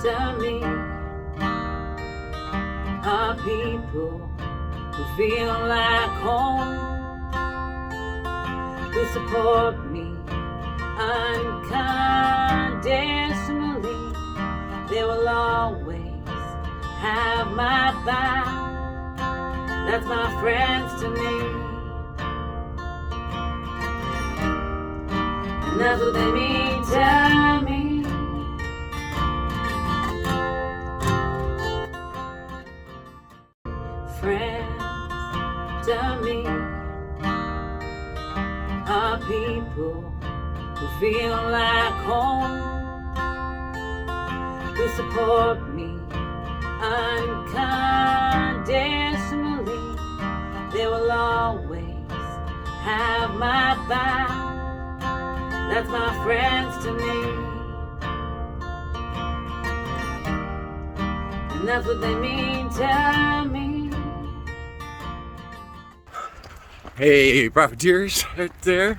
to me are people who feel like home, who support me unconditionally. They will always have my back. That's my friends to me, and that's what they mean to me. Friends to me are people who feel like home, who support me unconditionally. They will always have my back. That's my friends to me, and that's what they mean to me. Hey, profiteers out there,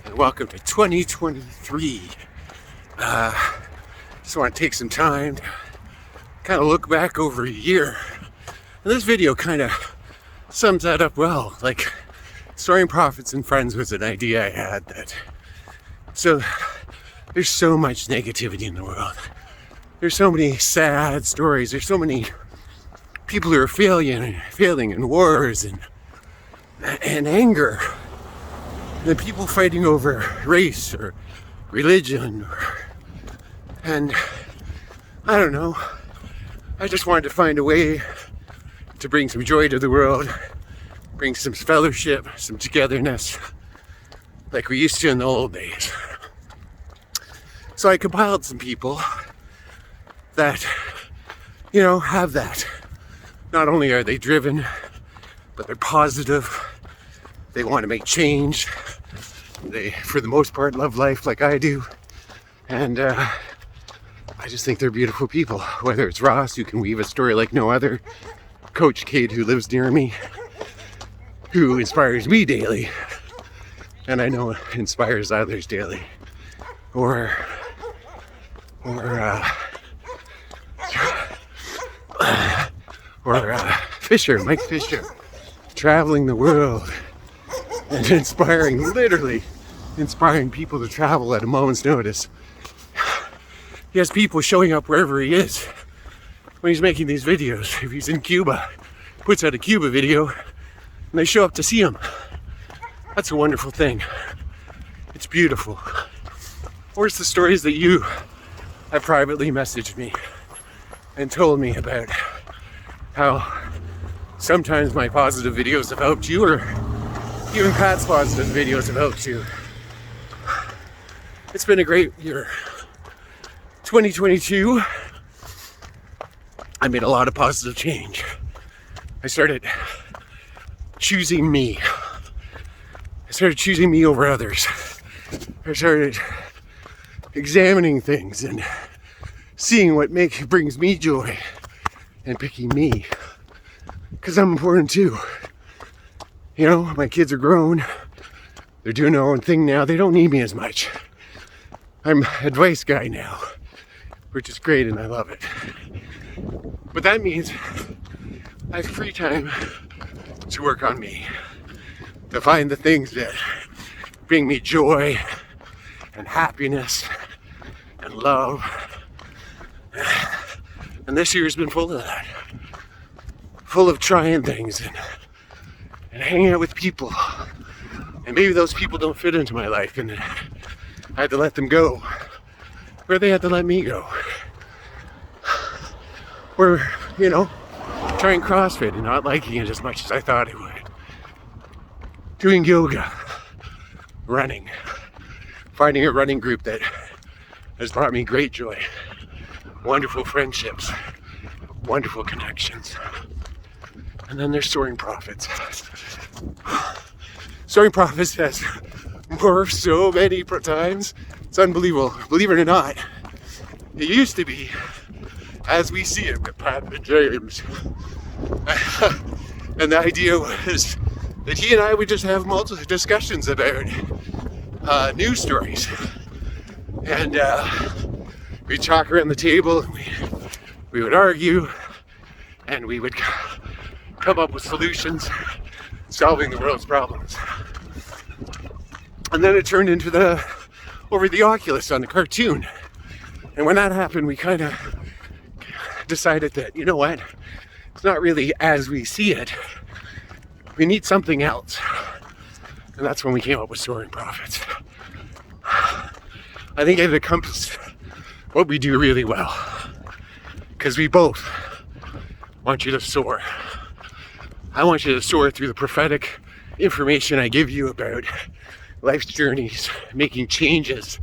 and welcome to 2023. Just want to take some time to kind of look back over a year. And this video kind of sums that up well. Like, Soaring Prophets and Friends was an idea I had that. So, there's so much negativity in the world. There's so many sad stories. There's so many people who are failing in wars and anger. And people fighting over race or religion. And I don't know. I just wanted to find a way to bring some joy to the world, bring some fellowship, some togetherness, like we used to in the old days. So I compiled some people that, have that. Not only are they driven, but they're positive. They want to make change. They, for the most part, love life like I do. And I just think they're beautiful people. Whether it's Ross, who can weave a story like no other, Coach Kate, who lives near me, who inspires me daily, and I know inspires others daily, or Fisher, Mike Fisher, traveling the world and literally inspiring people to travel at a moment's notice. He has people showing up wherever he is when he's making these videos. If he's in Cuba, puts out a Cuba video and they show up to see him. That's a wonderful thing. It's beautiful. Or it's the stories that you have privately messaged me and told me about how sometimes my positive videos have helped you, or even Pat's positive videos have helped you. It's been a great year. 2022, I made a lot of positive change. I started choosing me. I started choosing me over others. I started examining things and seeing what brings me joy and picking me. Because I'm important too. My kids are grown. They're doing their own thing now. They don't need me as much. I'm advice guy now, which is great and I love it. But that means I have free time to work on me, to find the things that bring me joy and happiness and love. And this year has been full of that. Full of trying things and hanging out with people. And maybe those people don't fit into my life and I had to let them go. Or they had to let me go. Or, trying CrossFit and not liking it as much as I thought it would. Doing yoga. Running. Finding a running group that has brought me great joy. Wonderful friendships. Wonderful connections. And then there's Soaring Prophets. Soaring Prophets has morphed so many times. It's unbelievable. Believe it or not, it used to be as we see it with Pat and James. And the idea was that he and I would just have multiple discussions about news stories. And we'd talk around the table and we'd we would argue, and we would come up with solutions, solving the world's problems. And then it turned into over the Oculus on the cartoon. And when that happened, we kind of decided that, you know what, it's not really as we see it. We need something else. And that's when we came up with Soaring Prophets. I think it accomplished what we do really well. Because we both want you to soar. I want you to soar through the prophetic information I give you about life's journeys, making changes,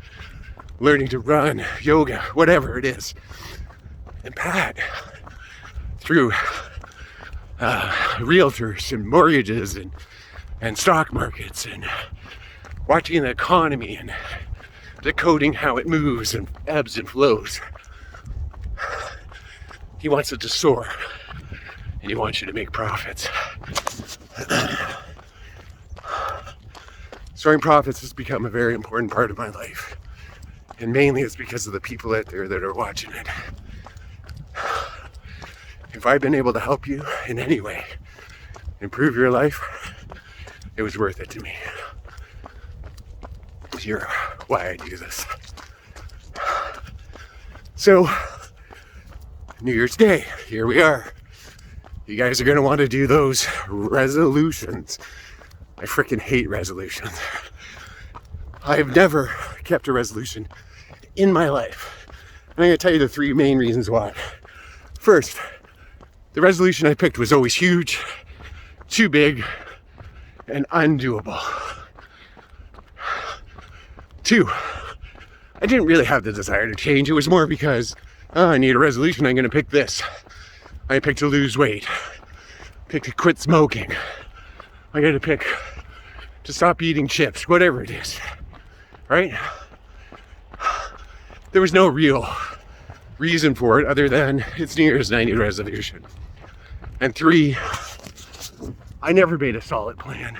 learning to run, yoga, whatever it is. And Pat, through realtors and mortgages and stock markets and watching the economy and decoding how it moves and ebbs and flows. He wants it to soar, and he wants you to make profits. Soaring Prophets has become a very important part of my life, and mainly it's because of the people out there that are watching it. If I've been able to help you in any way, improve your life, it was worth it to me. You're why I do this. So, New Year's Day, here we are. You guys are going to want to do those resolutions. I freaking hate resolutions. I've never kept a resolution in my life. And I'm going to tell you the 3 main reasons why. First, the resolution I picked was always huge, too big, and undoable. 2, I didn't really have the desire to change. It was more because, I need a resolution, I'm going to pick this. I picked to lose weight, pick to quit smoking. I got to pick to stop eating chips, whatever it is, right? There was no real reason for it other than it's New Year's and I need a resolution. And 3, I never made a solid plan.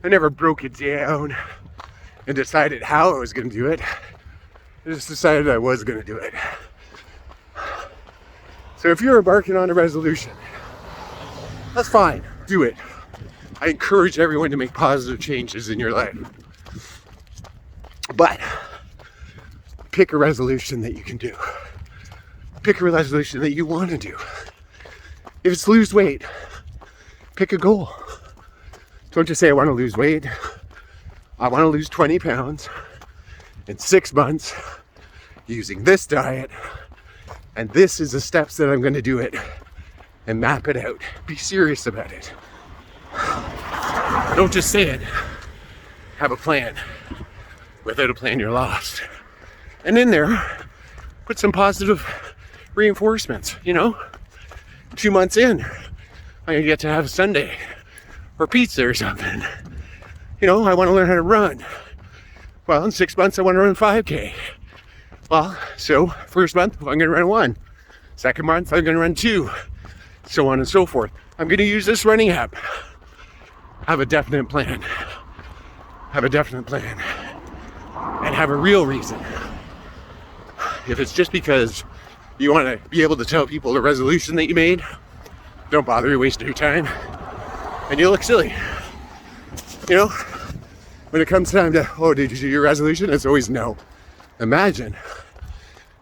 I never broke it down and decided how I was going to do it. I just decided I was going to do it. So if you're embarking on a resolution, that's fine, do it. I encourage everyone to make positive changes in your life. But pick a resolution that you can do. Pick a resolution that you want to do. If it's lose weight, pick a goal. Don't just say, I want to lose weight. I want to lose 20 pounds in 6 months using this diet. And this is the steps that I'm going to do it, and map it out. Be serious about it. Don't just say it. Have a plan. Without a plan, you're lost. And in there, put some positive reinforcements, 2 months in, I get to have Sunday or pizza or something. I want to learn how to run. Well, in 6 months, I want to run 5K. Well, so first month, I'm going to run 1. Second month, I'm going to run 2. So on and so forth. I'm going to use this running app. Have a definite plan. Have a definite plan. And have a real reason. If it's just because you want to be able to tell people the resolution that you made, don't bother wasting your time. And you look silly. When it comes time to, did you do your resolution? It's always no. Imagine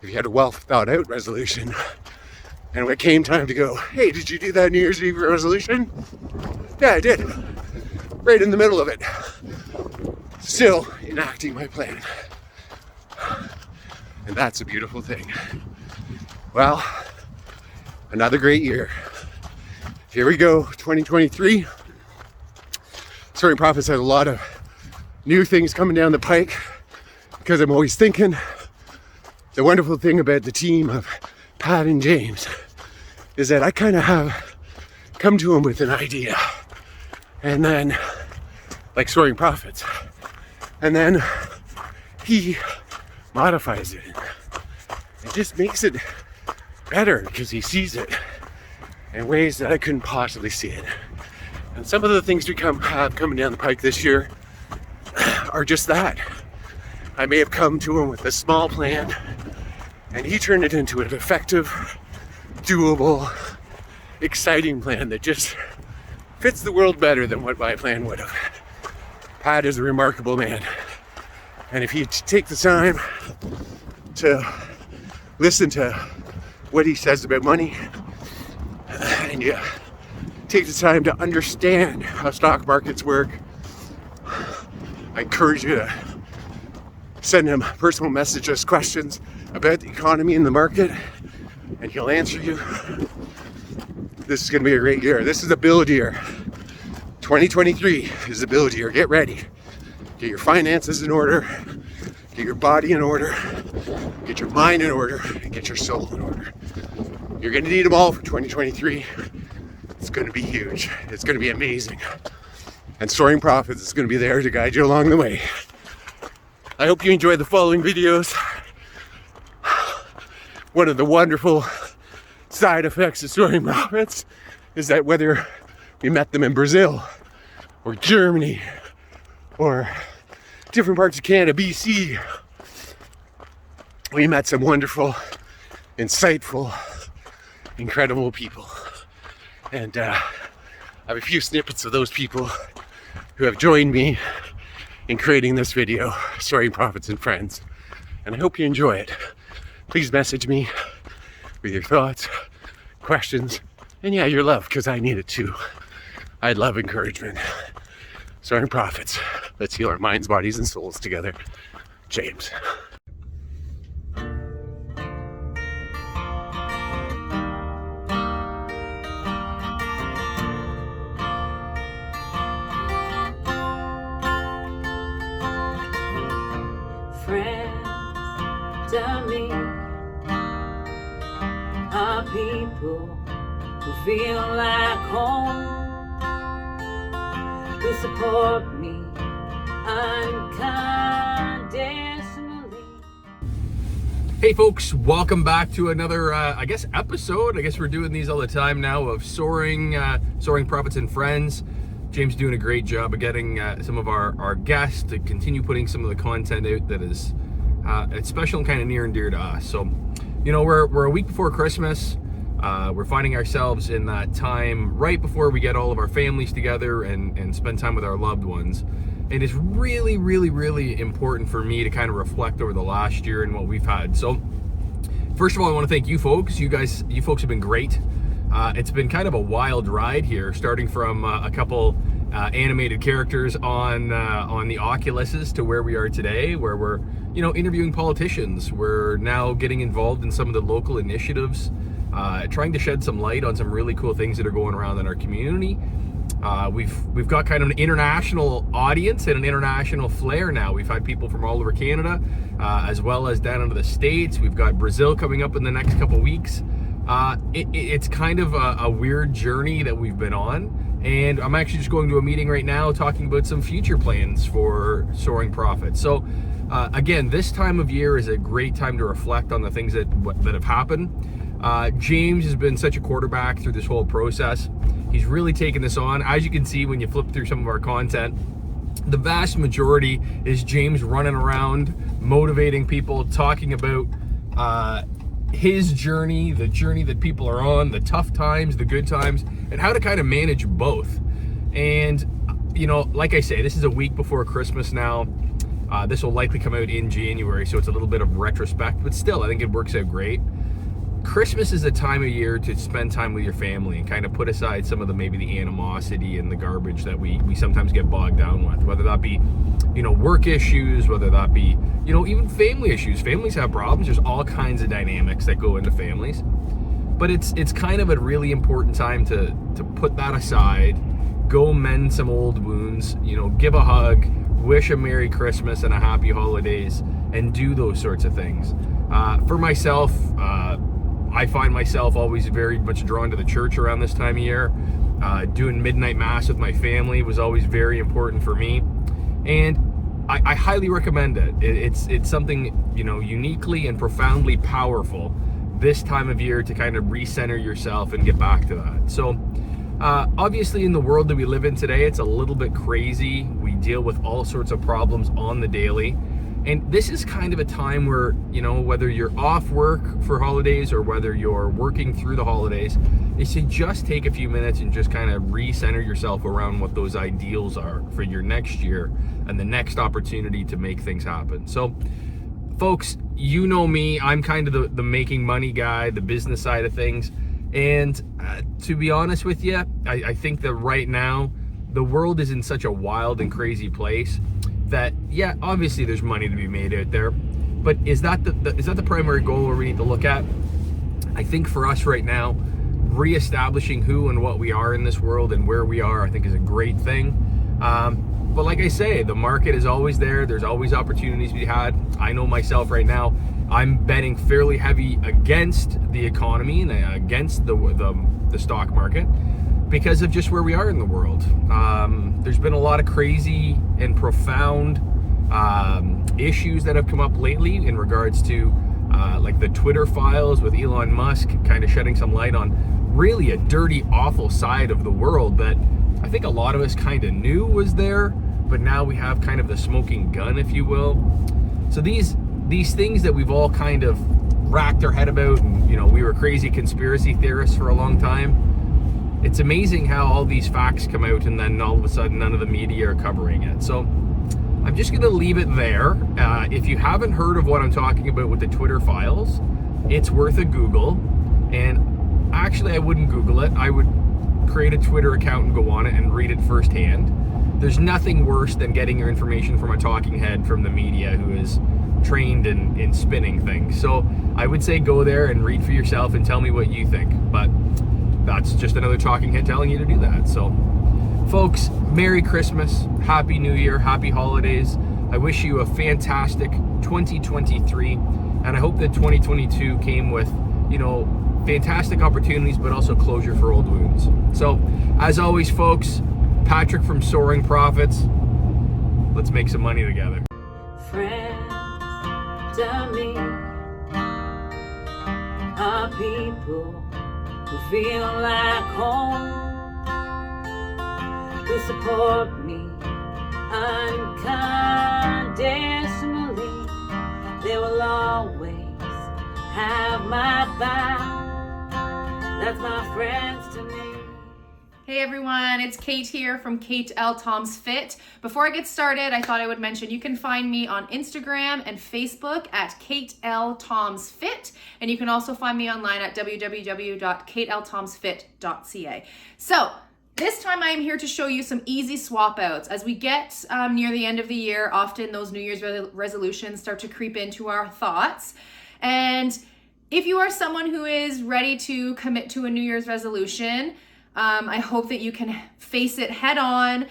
if you had a well thought out resolution and when it came time to go, hey, did you do that New Year's Eve resolution? Yeah, I did. Right in the middle of it. Still enacting my plan. And that's a beautiful thing. Well, another great year. Here we go, 2023. Soaring Prophets has a lot of new things coming down the pike because I'm always thinking. The wonderful thing about the team of Pat and James is that I kind of have come to him with an idea, and then, like Soaring Prophets, and then he modifies it. It just makes it better because he sees it in ways that I couldn't possibly see it. And some of the things we have coming down the pike this year are just that. I may have come to him with a small plan, and he turned it into an effective doable, exciting plan that just fits the world better than what my plan would have. Pat is a remarkable man. And if you take the time to listen to what he says about money, and you take the time to understand how stock markets work, I encourage you to send him personal messages, questions about the economy and the market, and he'll answer you. This is going to be a great year. This is a build year. 2023 is a build year. Get ready. Get your finances in order. Get your body in order. Get your mind in order. And get your soul in order. You're going to need them all for 2023. It's going to be huge. It's going to be amazing. And Soaring Prophets is going to be there to guide you along the way. I hope you enjoy the following videos. One of the wonderful side effects of Soaring Prophets is that whether we met them in Brazil or Germany or different parts of Canada, BC, we met some wonderful, insightful, incredible people. And I have a few snippets of those people who have joined me in creating this video, Soaring Prophets and Friends. And I hope you enjoy it. Please message me with your thoughts, questions, and yeah, your love, because I need it too. I love encouragement. Soaring Prophets. Let's heal our minds, bodies, and souls together. James. Friends to me are people who feel like home, who support me unconditionally. Hey folks, welcome back to another, episode. I guess we're doing these all the time now of Soaring Prophets and Friends. James doing a great job of getting some of our guests to continue putting some of the content out that is it's special and kind of near and dear to us. So, you know, we're a week before Christmas. We're finding ourselves in that time right before we get all of our families together and spend time with our loved ones. It is really, really, really important for me to kind of reflect over the last year and what we've had. So, first of all, I want to thank you folks. You folks have been great. It's been kind of a wild ride here, starting from a couple animated characters on the Oculuses to where we are today, where we're, you know, interviewing politicians. We're now getting involved in some of the local initiatives, trying to shed some light on some really cool things that are going around in our community. We've got kind of an international audience and an international flair now. We've had people from all over Canada, as well as down into the States. We've got Brazil coming up in the next couple weeks. It's kind of a weird journey that we've been on, and I'm actually just going to a meeting right now talking about some future plans for Soaring Prophets. So again, this time of year is a great time to reflect on the things that have happened. James has been such a quarterback through this whole process. He's really taken this on. As you can see when you flip through some of our content, the vast majority is James running around, motivating people, talking about his journey, the journey that people are on, the tough times, the good times, and how to kind of manage both. And, you know, like I say, this is a week before Christmas now. This will likely come out in January, so it's a little bit of retrospect, but still, I think it works out great. Christmas is a time of year to spend time with your family and kind of put aside some of the animosity and the garbage that we sometimes get bogged down with, whether that be, you know, work issues, whether that be, you know, even family issues. Families have problems. There's all kinds of dynamics that go into families, but it's kind of a really important time to put that aside, go mend some old wounds, you know, give a hug, wish a Merry Christmas and a Happy Holidays, and do those sorts of things. For myself, I find myself always very much drawn to the church around this time of year. Doing midnight mass with my family was always very important for me, and I highly recommend it. It's something, you know, uniquely and profoundly powerful this time of year to kind of recenter yourself and get back to that. So obviously in the world that we live in today, it's a little bit crazy. We deal with all sorts of problems on the daily, And this is kind of a time where, you know, whether you're off work for holidays or whether you're working through the holidays, is to just take a few minutes and just kind of recenter yourself around what those ideals are for your next year and the next opportunity to make things happen. So, folks, you know me, I'm kind of the making money guy, the business side of things. And to be honest with you, I think that right now, the world is in such a wild and crazy place that, yeah, obviously there's money to be made out there, but is that the primary goal where we need to look at? I think for us right now, reestablishing who and what we are in this world and where we are, I think is a great thing. But like I say, the market is always there. There's always opportunities to be had. I know myself right now, I'm betting fairly heavy against the economy and against the stock market because of just where we are in the world. There's been a lot of crazy and profound issues that have come up lately in regards to like the Twitter files with Elon Musk kind of shedding some light on really a dirty, awful side of the world that I think a lot of us kind of knew was there, but now we have kind of the smoking gun, if you will. So these things that we've all kind of racked our head about, and you know, we were crazy conspiracy theorists for a long time. It's amazing how all these facts come out and then all of a sudden none of the media are covering it. So I'm just going to leave it there. If you haven't heard of what I'm talking about with the Twitter files, it's worth a Google. And actually, I wouldn't Google it. I would create a Twitter account and go on it and read it firsthand. There's nothing worse than getting your information from a talking head from the media who is trained in spinning things. So I would say go there and read for yourself and tell me what you think. But that's just another talking head telling you to do that. So folks, Merry Christmas, Happy New Year, Happy Holidays. I wish you a fantastic 2023, and I hope that 2022 came with, you know, fantastic opportunities, but also closure for old wounds. So, as always, folks, Patrick from Soaring Prophets, let's make some money together. Friends to me are people who feel like home, who support me unconditionally. They will always have my back. That's my friends to me. Hey everyone, it's Kate here from Kate L. Tom's Fit. Before I get started, I thought I would mention you can find me on Instagram and Facebook at Kate L. Tom's Fit, and you can also find me online at www.kateltomsfit.ca. So, this time I am here to show you some easy swap outs. As we get near the end of the year, often those New Year's resolutions start to creep into our thoughts. And if you are someone who is ready to commit to a New Year's resolution, I hope that you can face it head on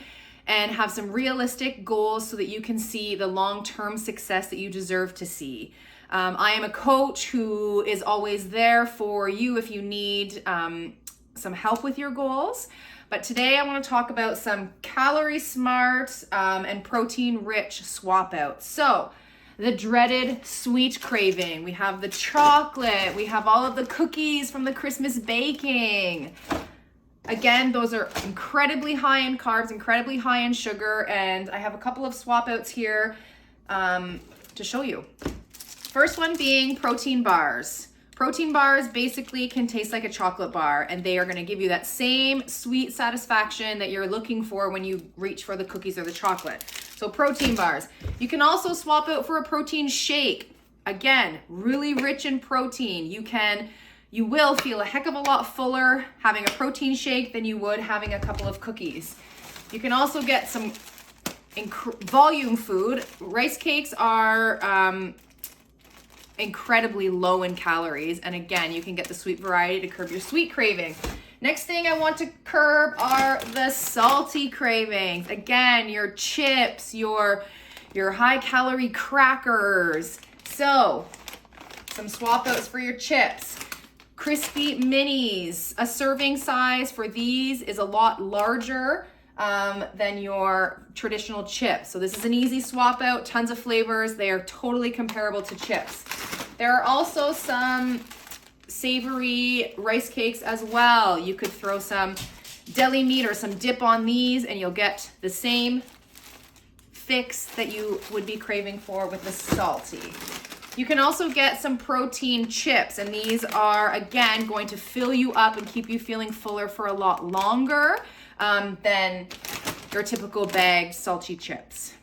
and have some realistic goals so that you can see the long-term success that you deserve to see. I am a coach who is always there for you if you need some help with your goals. But today I want to talk about some calorie smart and protein rich swap outs. So the dreaded sweet craving. We have the chocolate. We have all of the cookies from the Christmas baking. Again, those are incredibly high in carbs, incredibly high in sugar, and I have a couple of swap outs here to show you. First one being protein bars. Protein bars basically can taste like a chocolate bar, and they are going to give you that same sweet satisfaction that you're looking for when you reach for the cookies or the chocolate. So protein bars. You can also swap out for a protein shake. Again, really rich in protein. You will feel a heck of a lot fuller having a protein shake than you would having a couple of cookies. You can also get some volume food. Rice cakes are incredibly low in calories, and again, you can get the sweet variety to curb your sweet craving. Next thing I want to curb are the salty cravings. Again, your chips, your high calorie crackers. So, some swap outs for your chips. Crispy minis. A serving size for these is a lot larger than your traditional chips. So this is an easy swap out, tons of flavors. They are totally comparable to chips. There are also some savory rice cakes as well. You could throw some deli meat or some dip on these and you'll get the same fix that you would be craving for with the salty. You can also get some protein chips, and these are, again, going to fill you up and keep you feeling fuller for a lot longer than your typical bagged salty chips.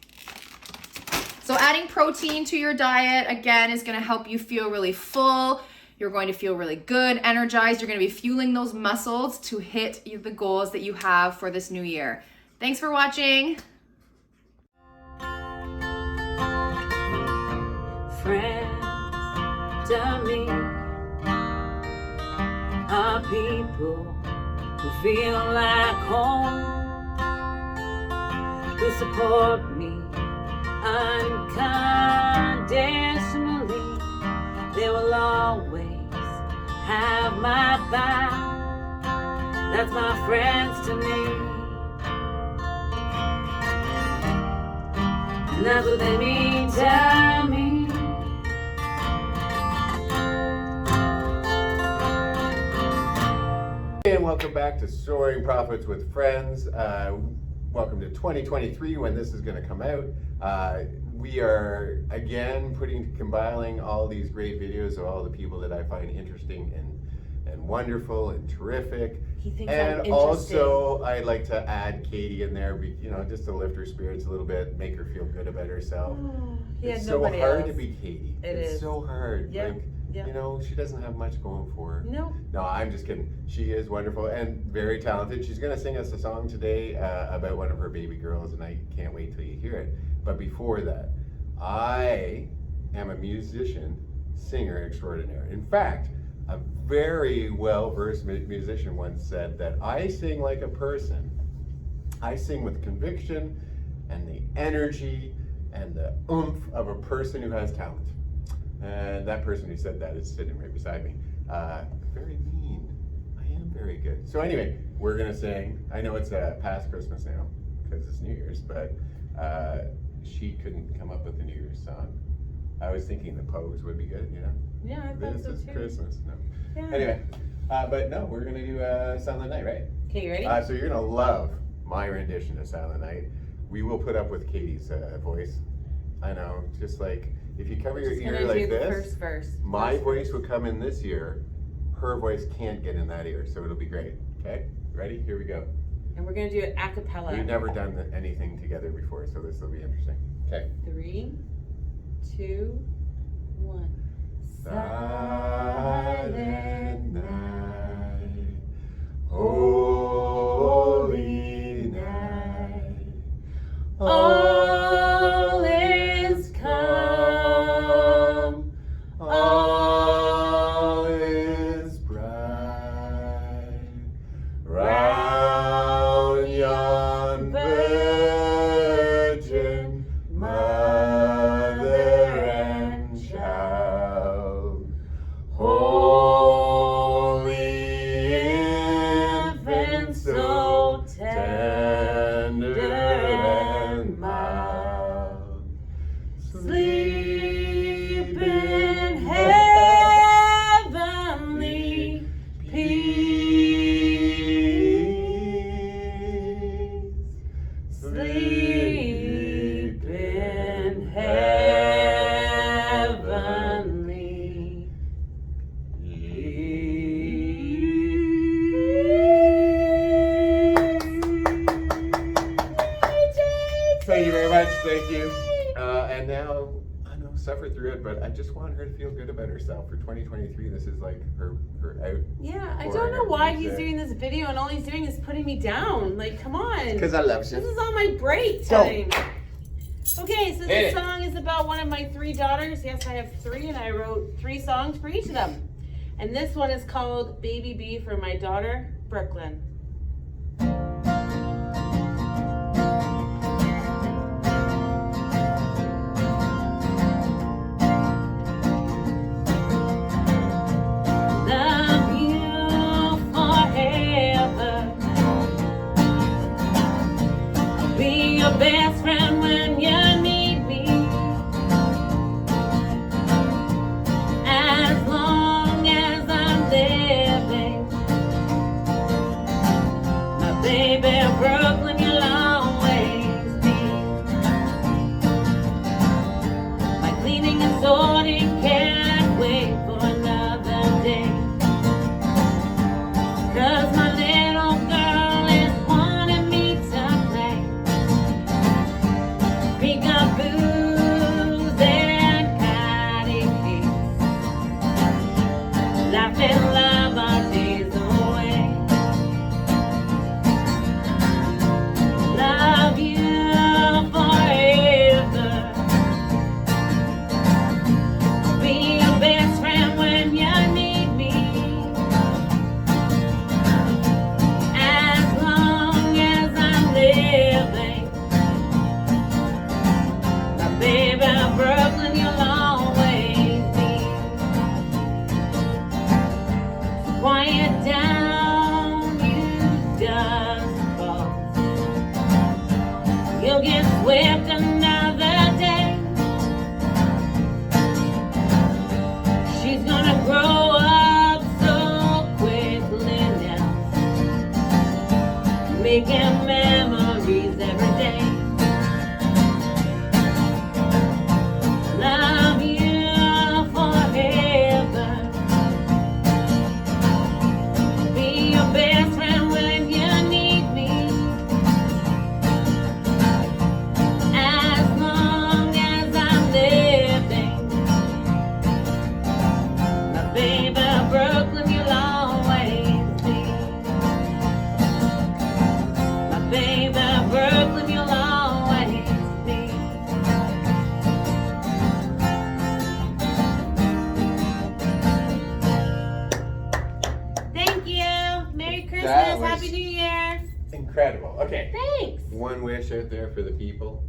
So adding protein to your diet, again, is going to help you feel really full. You're going to feel really good, energized. You're going to be fueling those muscles to hit the goals that you have for this new year. Thanks for watching. Friends to me are people who feel like home, who support me unconditionally. They will always have my back. That's my friends to me. And that's what they mean to me. And welcome back to Soaring Prophets with Friends. Welcome to 2023 when this is going to come out. We are again compiling all these great videos of all the people that I find interesting and wonderful and terrific. He thinks And I'm interesting. also, I'd like to add Katie in there, just to lift her spirits a little bit, make her feel good about herself. It's so hard to be Katie. It's so hard. Yeah. She doesn't have much going for her. No. No, I'm just kidding. She is wonderful and very talented. She's going to sing us a song today about one of her baby girls, and I can't wait till you hear it. But before that, I am a musician, singer extraordinaire. In fact, a very well-versed musician once said that I sing like a person. I sing with conviction and the energy and the oomph of a person who has talent. And that person who said that is sitting right beside me. Very mean. I am very good. So anyway, we're gonna sing. I know it's past Christmas now because it's New Year's, but she couldn't come up with a New Year's song. I was thinking the Pose would be good, Yeah, I thought This so is too. Christmas. No. Yeah. Anyway, but no, we're gonna do Silent Night, right? Okay, you ready? So you're gonna love my rendition of Silent Night. We will put up with Katie's voice. I know, just like if you cover your ear like this, First verse. my voice will come in this ear. Her voice can't get in that ear, so it'll be great. Okay, ready? Here we go. And we're gonna do it a cappella. We've never done anything together before, so this will be interesting. Okay. 3, 2, 1. Silent night, holy night, all is calm, all is bright, round yon virgin mother and child, holy infant, so tender and mild, sleep in heavenly peace, sleep in heavenly Thank you very much. Thank you. And now, I know, suffer through it, but I just want her to feel good about herself. For 2023, this is like her out. Yeah, I for don't know her why he's music. doing this video and all he's doing is putting me down. Like, come on. Because I love This you. is on my break Go. time. Okay, so Hit this it. song is about one of my 3 daughters. Yes, I have 3, and I wrote 3 songs for each of them. And this one is called Baby B for my daughter, Brooklyn. Love you forever. I'll be your best friend when you need me. As long as I'm living, whipped another day. She's gonna grow up so quickly now, making memories every day. Love you forever. Be your best friend when you need me. As long as I'm living. My baby Brooklyn, you'll always be. My baby Brooklyn, you'll always be. Thank you. Merry Christmas. That was- Happy New Year. Incredible. Okay. Thanks. One wish out there for the people.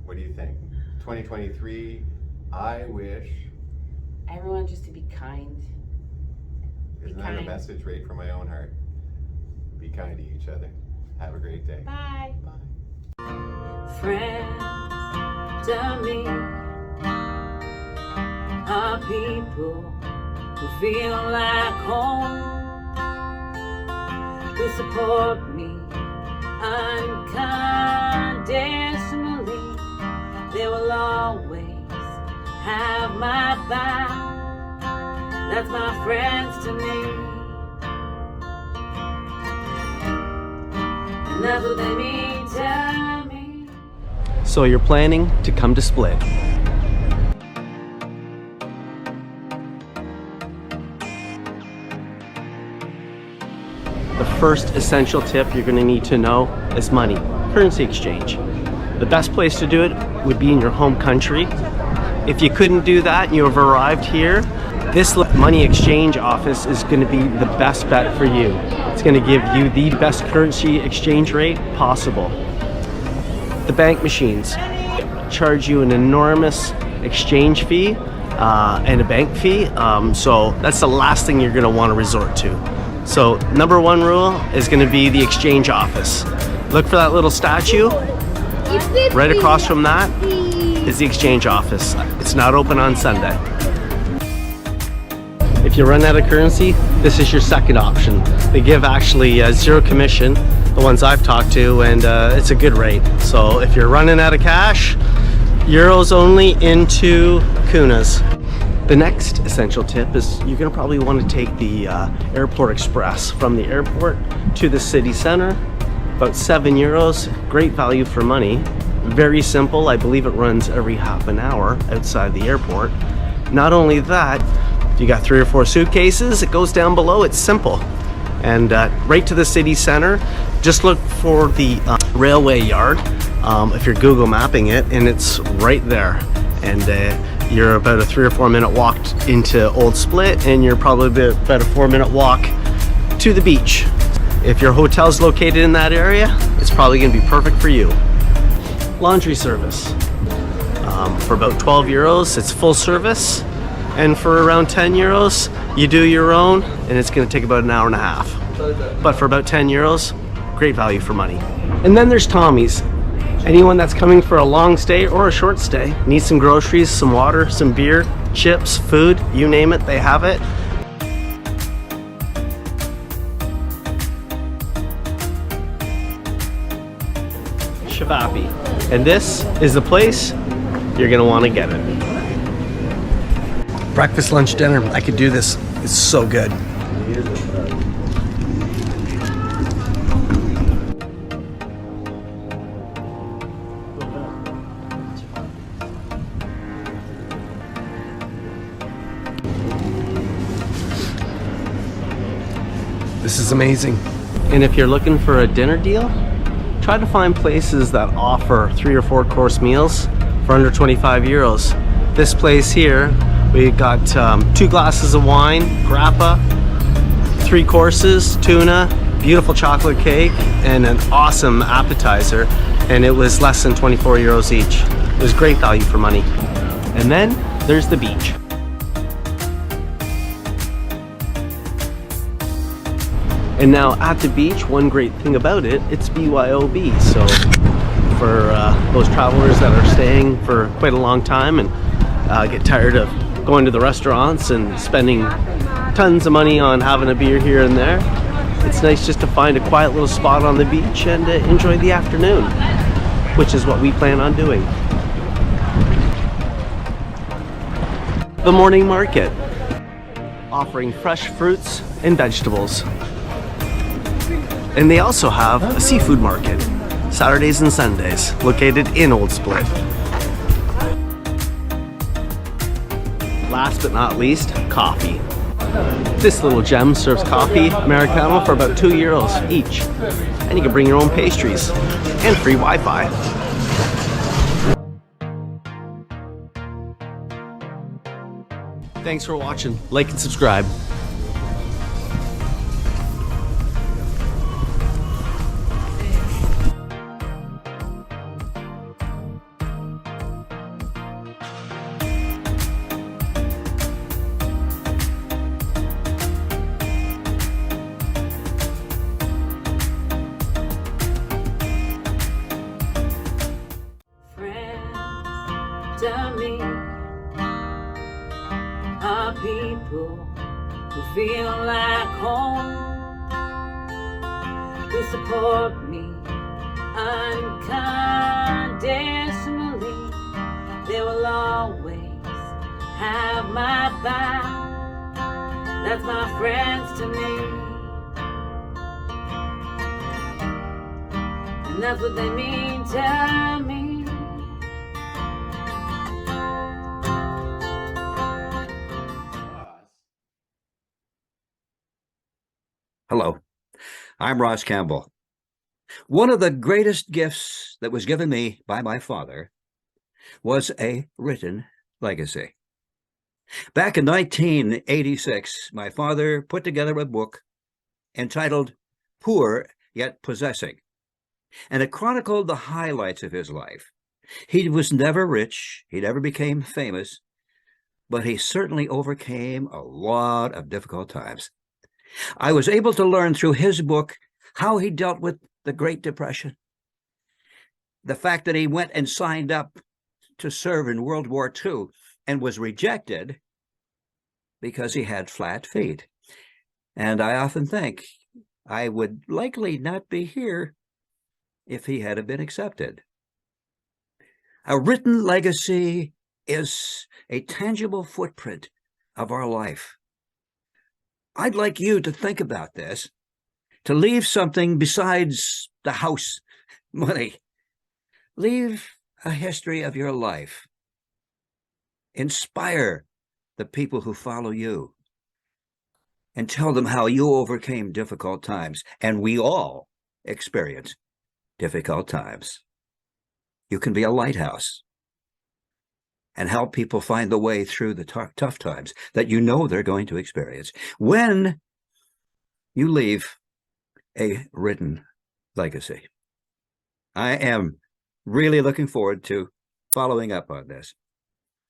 What do you think? 2023, I wish. Everyone just to be kind. Isn't that a kind. message right from my own heart? Be kind to each other. Have a great day. Bye. Bye. Friends to me are people who feel like home, who support me unconditionally. They will always have my back. That's my friends to me. And that's what they mean to me. So you're planning to come to Split. The first essential tip you're going to need to know is money, currency exchange. The best place to do it would be in your home country. If you couldn't do that and you have arrived here, this money exchange office is going to be the best bet for you. It's going to give you the best currency exchange rate possible. The bank machines charge you an enormous exchange fee and a bank fee, so that's the last thing you're going to want to resort to. So number one rule is going to be the exchange office. Look for that little statue. Right across from that is the exchange office. It's not open on Sunday. If you run out of currency, this is your second option. They give actually zero commission, the ones I've talked to, and it's a good rate. So if you're running out of cash, euros only into kunas. The next essential tip is you're gonna probably want to take the airport express from the airport to the city center. About €7, great value for money. Very simple, I believe it runs every half an hour outside the airport. Not only that, if you got 3 or 4 suitcases, it goes down below, it's simple. And right to the city center, just look for the railway yard if you're Google mapping it, and it's right there. And you're about a 3 or 4 minute walk into Old Split, and you're probably about a 4-minute walk to the beach. If your hotel's located in that area, it's probably gonna be perfect for you. Laundry service. For about €12, it's full service. And for around €10, you do your own, and it's gonna take about an hour and a half. But for about €10, great value for money. And then there's Tommy's. Anyone that's coming for a long stay or a short stay, needs some groceries, some water, some beer, chips, food, you name it, they have it. Shavapi. And this is the place you're gonna wanna get it. Breakfast, lunch, dinner, I could do this. It's so good. This is amazing. And if you're looking for a dinner deal, try to find places that offer 3 or 4 course meals for under €25. This place here, we got 2 glasses of wine, grappa, 3 courses, tuna, beautiful chocolate cake, and an awesome appetizer. And it was less than €24 each. It was great value for money. And then there's the beach. And now at the beach, one great thing about it, it's BYOB. So for those travelers that are staying for quite a long time and get tired of going to the restaurants and spending tons of money on having a beer here and there. It's nice just to find a quiet little spot on the beach and enjoy the afternoon, which is what we plan on doing. The morning market, offering fresh fruits and vegetables. And they also have a seafood market, Saturdays and Sundays, located in Old Split. Last but not least, coffee. This little gem serves coffee Americano for about €2 each. And you can bring your own pastries and free Wi-Fi. Thanks for watching. Like and subscribe. Friends to me are people who feel like home, who support me unconditionally. They will always have my back. That's my friends to me, and that's what they mean to me. Hello, I'm Ross Campbell. One of the greatest gifts that was given me by my father was a written legacy. Back in 1986, my father put together a book entitled Poor Yet Possessing, and it chronicled the highlights of his life. He was never rich, he never became famous, but he certainly overcame a lot of difficult times. I was able to learn through his book how he dealt with the Great Depression, the fact that he went and signed up to serve in World War II and was rejected because he had flat feet. And I often think I would likely not be here if he had been accepted. A written legacy is a tangible footprint of our life. I'd like you to think about this, to leave something besides the house, money. Leave a history of your life. Inspire the people who follow you and tell them how you overcame difficult times. And we all experience difficult times. You can be a lighthouse and help people find the way through the tough times that you know they're going to experience when you leave a written legacy. I am really looking forward to following up on this.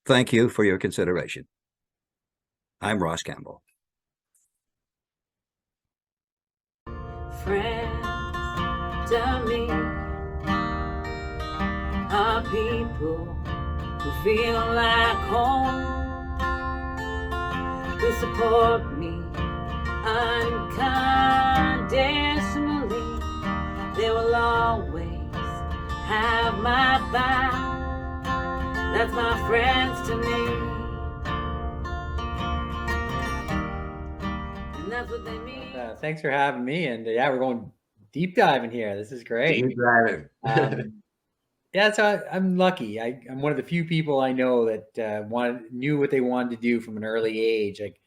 Thank you for your consideration. I'm Ross Campbell. Friends to me are people who feel like home, who support me unconditionally. They will always have my back. That's my friends to me, and that's what they mean. Thanks for having me. And yeah, we're going deep diving here. This is great. Deep diving. Yeah, so I'm lucky. I'm one of the few people I know that knew what they wanted to do from an early age. Like,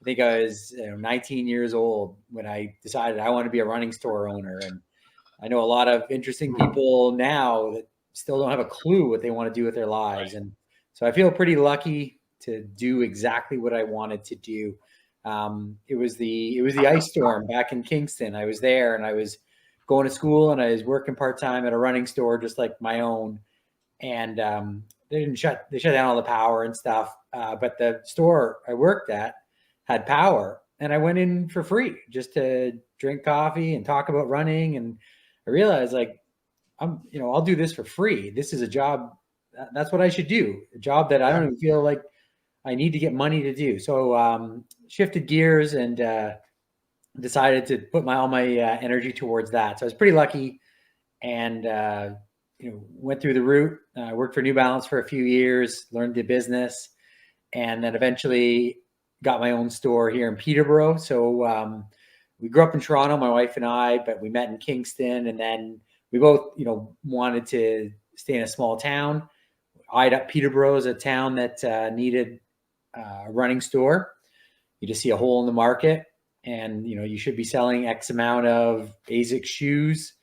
I think I was 19 years old when I decided I want to be a running store owner. And I know a lot of interesting people now that still don't have a clue what they want to do with their lives. And so I feel pretty lucky to do exactly what I wanted to do. It was the ice storm back in Kingston. I was there and I was going to school and I was working part-time at a running store, just like my own. And they shut down all the power and stuff. But the store I worked at had power, and I went in for free just to drink coffee and talk about running. And I realized, like, I'll do this for free. This is a job. That's what I should do. A job that I don't even feel like I need to get money to do. So shifted gears and decided to put all my energy towards that. So I was pretty lucky, and went through the route. I worked for New Balance for a few years, learned the business, and then eventually got my own store here in Peterborough. So we grew up in Toronto, my wife and I, but we met in Kingston, and then we both, wanted to stay in a small town. Eyed up Peterborough as a town that needed a running store. You just see a hole in the market, and you should be selling X amount of ASICS shoes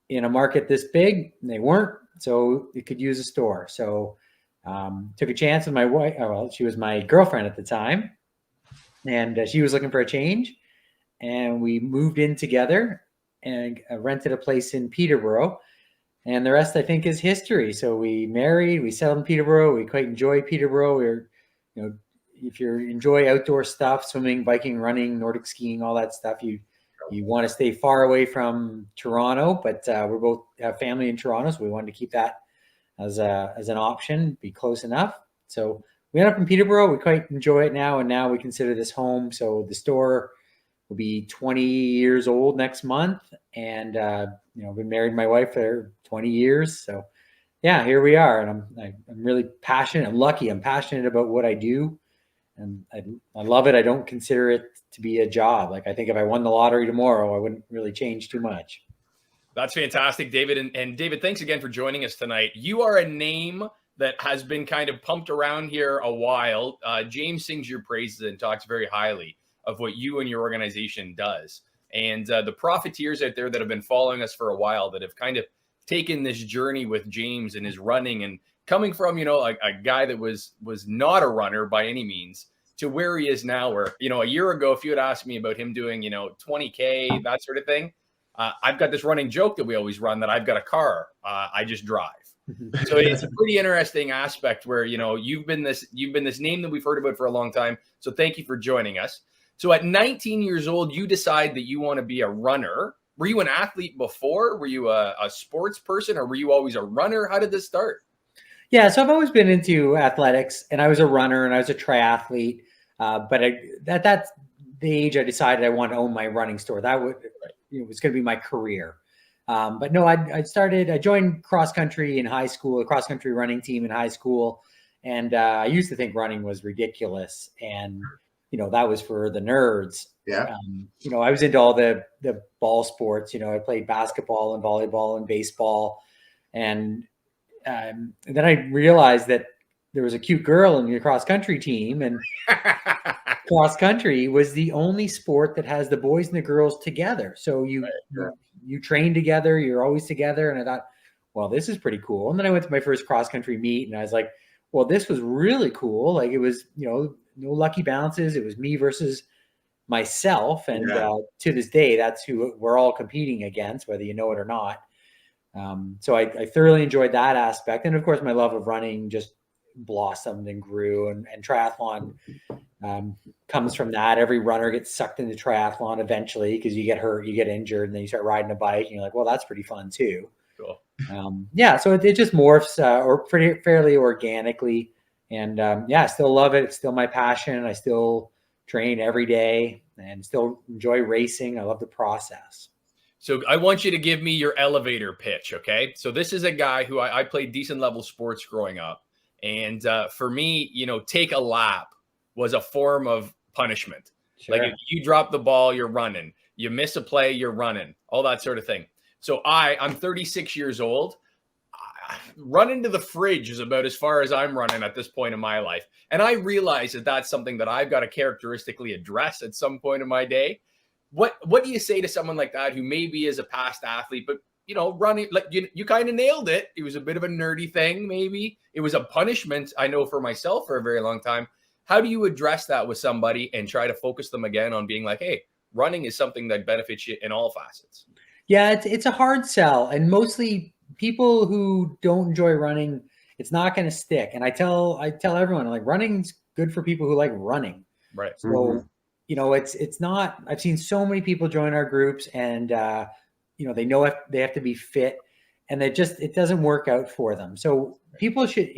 in a market this big. And they weren't, so it could use a store. So took a chance with my wife. Well, she was my girlfriend at the time, and she was looking for a change, and we moved in together and rented a place in Peterborough. And the rest, I think, is history. So we married, we settled in Peterborough. We quite enjoy Peterborough. We're, if you enjoy outdoor stuff, swimming, biking, running, Nordic skiing, all that stuff, you want to stay far away from Toronto. But we both have family in Toronto, so we wanted to keep that as an option, be close enough. So we ended up in Peterborough. We quite enjoy it now, and now we consider this home. So the store will be 20 years old next month, and I've been married to my wife for 20 years. So yeah, here we are, and I'm really passionate. I'm lucky. I'm passionate about what I do, and I love it. I don't consider it to be a job. Like, I think if I won the lottery tomorrow, I wouldn't really change too much. That's fantastic, David. And David, thanks again for joining us tonight. You are a name that has been kind of pumped around here a while. James sings your praises and talks very highly of what you and your organization does. And the profiteers out there that have been following us for a while, that have kind of taken this journey with James and his running, and coming from, a guy that was not a runner by any means, to where he is now, where, a year ago, if you had asked me about him doing, 20K, that sort of thing, I've got this running joke that we always run, that I've got a car, I just drive. So it's a pretty interesting aspect where, you've been this name that we've heard about for a long time. So thank you for joining us. So at 19 years old, you decide that you want to be a runner. Were you an athlete before? Were you a sports person, or were you always a runner? How did this start? Yeah, so I've always been into athletics, and I was a runner and I was a triathlete. But that's the age I decided I wanted to own my running store. That was going to be my career. But no, I joined cross country in high school, a cross country running team in high school. And I used to think running was ridiculous. And, that was for the nerds. Yeah. I was into all the ball sports. I played basketball and volleyball and baseball. And then I realized that there was a cute girl in the cross country team, and cross country was the only sport that has the boys and the girls together. So you train together, you're always together. And I thought, well, this is pretty cool. And then I went to my first cross country meet, and I was like, well, this was really cool. Like, it was, no lucky bounces. It was me versus myself. And to this day, that's who we're all competing against, whether you know it or not. So I thoroughly enjoyed that aspect. And of course, my love of running just blossomed and grew, and triathlon comes from that. Every runner gets sucked into triathlon eventually, because you get hurt, you get injured, and then you start riding a bike, and you're like, well, that's pretty fun too. Cool. So it just morphs fairly organically. And I still love it. It's still my passion. I still train every day and still enjoy racing. I love the process. So I want you to give me your elevator pitch, okay? So this is a guy who I played decent level sports growing up. And for me, take a lap was a form of punishment. Sure. Like, if you drop the ball, you're running. You miss a play, you're running. All that sort of thing. So I'm 36 years old. Running to the fridge is about as far as I'm running at this point in my life. And I realize that that's something that I've got to characteristically address at some point in my day. What do you say to someone like that, who maybe is a past athlete, but running, like, you kind of nailed it. It was a bit of a nerdy thing. Maybe it was a punishment, I know, for myself for a very long time. How do you address that with somebody and try to focus them again on being like, hey, running is something that benefits you in all facets? Yeah, it's a hard sell. And mostly people who don't enjoy running, it's not going to stick. And I tell everyone, like, running's good for people who like running. Right. So, it's not, I've seen so many people join our groups, and, they know they have to be fit. and it doesn't work out for them. So people should,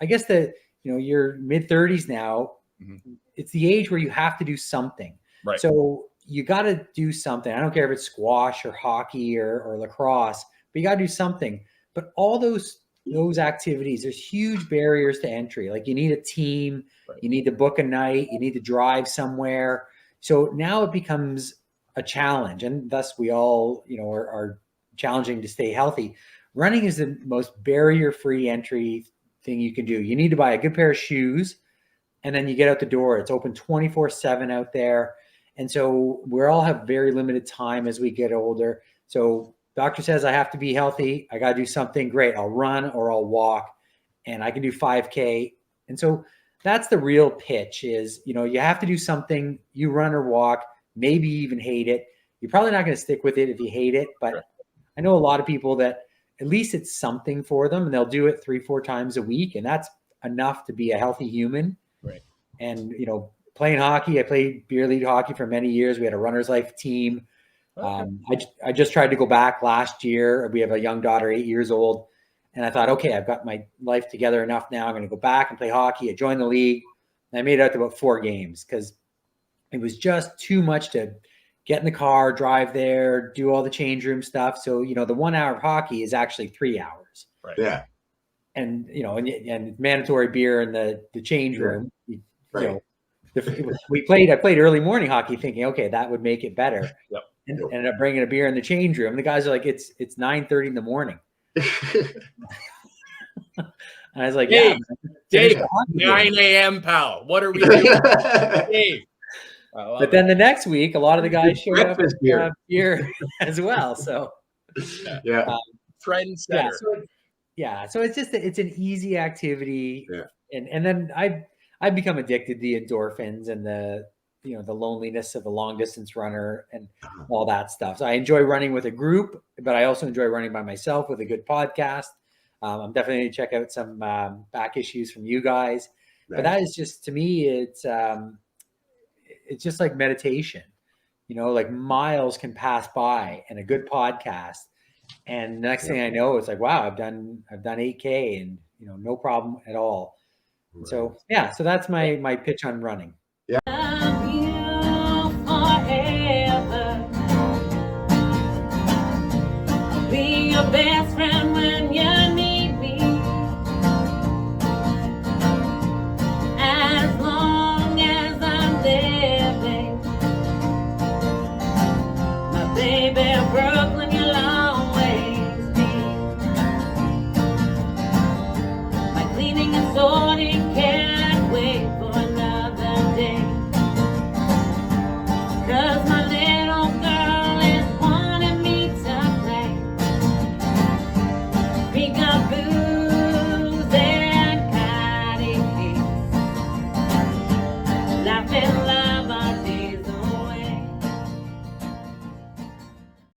I guess that, you're mid-30s now. Mm-hmm. It's the age where you have to do something. Right. So you got to do something. I don't care if it's squash or hockey or lacrosse, but you got to do something. But all those activities, there's huge barriers to entry. Like you need a team, you need to book a night, you need to drive somewhere. So now it becomes a challenge, and thus we all, are challenging to stay healthy. Running is the most barrier-free entry thing you can do. You need to buy a good pair of shoes, and then you get out the door. It's open 24/7 out there. And so we all have very limited time as we get older. So doctor says I have to be healthy. I got to do something. Great. I'll run or I'll walk, and I can do 5K. And so that's the real pitch is, you have to do something. You run or walk, maybe even hate it. You're probably not going to stick with it if you hate it. But I know a lot of people that at least it's something for them, and they'll do it 3-4 times a week. And that's enough to be a healthy human. Right. And, playing hockey, I played beer league hockey for many years. We had a runner's life team. Okay. I just tried to go back last year. We have a young daughter, 8 years old. And I thought, okay, I've got my life together enough now. I'm going to go back and play hockey. I joined the league. And I made it out to about 4 games because it was just too much to get in the car, drive there, do all the change room stuff. So, the 1 hour of hockey is actually 3 hours. Right. Yeah. And, and mandatory beer in the change room. Right. I played early morning hockey thinking, okay, that would make it better. Yep. And ended up bringing a beer in the change room. The guys are like, it's 9:30 in the morning. And I was like, Dave, yeah. Dave, 9 a.m., pal. What are we doing? Dave. But then the next week, a lot of the guys showed up with Breakfast beer as well. So Yeah. Trendsetter. So it's an easy activity. Yeah. And then I've become addicted to the endorphins and the loneliness of a long distance runner and all that stuff. So I enjoy running with a group, but I also enjoy running by myself with a good podcast. I'm definitely going to check out some back issues from you guys. Nice. But that is just, to me, it's just like meditation. Like miles can pass by and a good podcast. And the next thing I know, it's like, wow, I've done 8K and no problem at all. Right. So so that's my pitch on running. Love you forever. I'll be your best friend when you need me. As long as I'm living, my baby Brooklyn, you'll always be. My cleaning and sorting can't wait for another day. 'Cause my little girl is wanting me to play peekaboos and catty cakes, laughing